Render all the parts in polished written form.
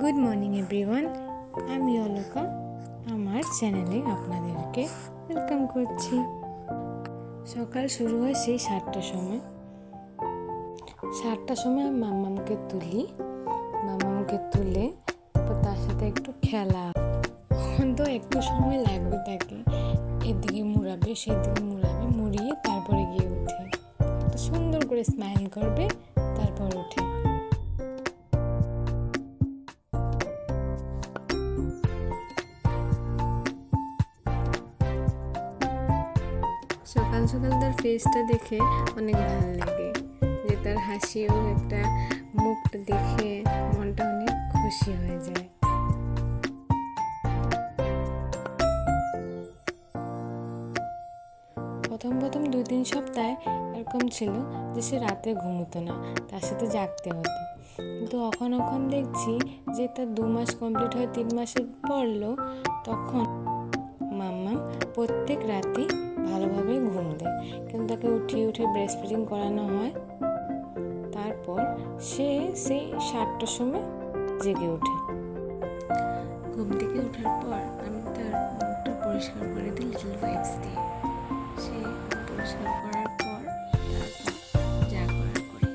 Good morning everyone, আমি অলকা। আমার চ্যানেলে আপনাদেরকে ওয়েলকাম করছি। সকাল শুরু হয় সেই 7টার সময়। 7টার সময় আমি মাম্মামকে তুলে তারপর তার সাথে একটু খেলা। তো একটু সময় লাগবে তাকে, এদিকে মুড়াবে সেদিকে মুড়িয়ে তারপরে গিয়ে উঠে তো সুন্দর করে স্মাইল করবে, তারপর উঠে। সকাল সকাল তার ফেসটা দেখে অনেক ভালো লাগে, যে তার হাসিও একটা মুখটা দেখে মনটা অনেক খুশি হয়ে যায়। প্রথম 2-3 সপ্তাহ এরকম ছিল যে সে রাতে ঘুমোতো না, তার সাথে জাগতে হতো। কিন্তু এখন দেখছি যে তার 2 মাস কমপ্লিট হয়ে 3 মাসে পড়লো, তখন মাম্মাম প্রত্যেক রাতে ভালোভাবে ঘুম দেয়, কিন্তু তাকে উঠে ব্রেস্ট ফিডিং করানো হয়। তারপর সে সেই 7টার সময় জেগে ওঠে। ঘুম থেকে ওঠার পর আমি তার মুখটা পরিষ্কার করে দিই লিটল ওয়াইপস দিয়ে। সে পরিষ্কার করার পর তারপর যা করার করি।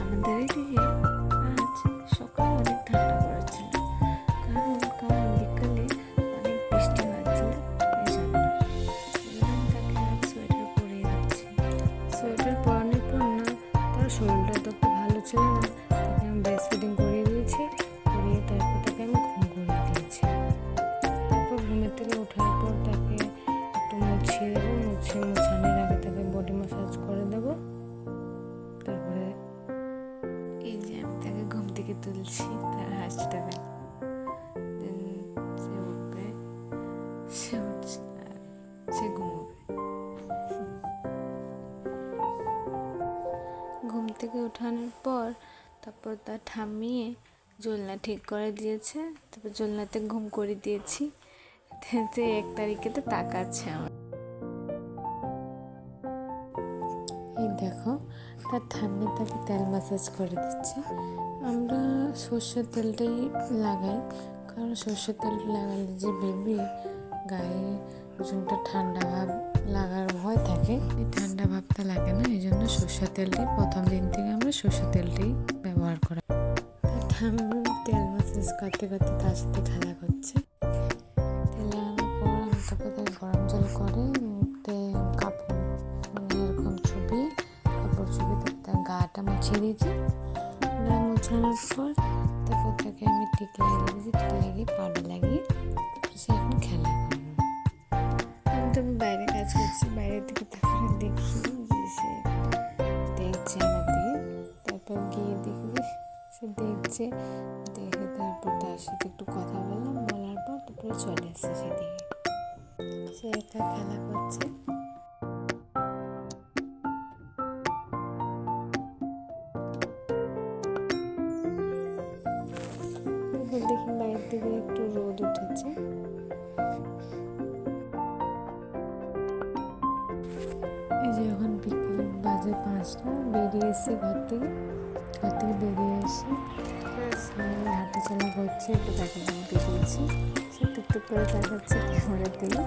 আমাদের এদিকে আজ সকাল অনেক ঠান্ডা পড়েছিল, কারণ বিকালে অনেক বৃষ্টি হয়েছিল। এই জন্য আমি তাকে আজ সোয়েটার পরিয়ে দিচ্ছি। সোয়েটার পরানোর পর না, তার শরীরটা তো একটু ভালো ছিল না, তাকে আমি ব্রেস্ট ফিডিং করিয়ে দিয়েছি। তারপর তাকে আমি ঘুম করিয়ে দিয়েছি। তারপর ঘুমের থেকে ওঠার পর তাকে একটু মুছিয়ে দেবো, মুছানোর আগে তাকে বডি ম্যাসাজ করে দেবো। তারপরে এই যে আমি তাকে ঘুম থেকে তুলছি, তার হাসিটা দেখ, সে উঠবে, সে উঠছে আর সে ঘুমোবে। ঘুম থেকে ওঠানোর পর তারপর তার ঠাম্মিয়ে জোলনা ঠিক করে দিয়েছে, তারপর জোলনাতে ঘুম করে দিয়েছি। 1 তারিখে তো তাকাচ্ছে আমার। এই দেখো, তার ঠাম্মি তাকে তেল ম্যাসাজ করে দিচ্ছে। আমরা সর্ষের তেলটাই লাগাই, কারণ সর্ষের তেলটা লাগালে যে বেবি গায়ে প্রচণ্ড ঠান্ডা ভাব লাগার ভয় থাকে, এই ঠান্ডা ভাবটা লাগে না। এই জন্য সর্ষের তেলটাই প্রথম দিন থেকে আমরা সর্ষের তেলটাই ব্যবহার করি। ঠাম্মি তেল ম্যাসাজ করতে তার সাথে খেলা করছে। তেল লাগানোর পর আমি তারপর তাকে গরম জল করে মুখতে কাপড় এরকম চুপিয়ে তার গাটা মুছিয়ে দিয়েছি। গা মোছানোর পর তারপর তাকে আমি টিক লাগিয়ে দিয়েছি, টিক লাগিয়ে পাউডার লাগিয়ে সে এখন খেলা করবে। আমি তো বাইরে কাজ করছি, বাইরের দিকে তারপরে দেখি যে সে দেখছে আমার দিকে। তারপর গিয়ে দেখি সে দেখছে, দেখে তারপর তার সাথে একটু কথা বলার পর তারপরে চলে আসছে সেদিকে। সে একা খেলা করছে। দেখি বাইরের দিকে একটু রোদ উঠেছে। এই যে এখন বিকেল বাজে 5টা, বেরিয়ে এসে ঘর থেকে বেরিয়ে এসে হাঁটাচলা করছে, একটু তাকে বেরিয়েছি। সে টুকটুক করে তাকাচ্ছে ক্যামেরার দিকে।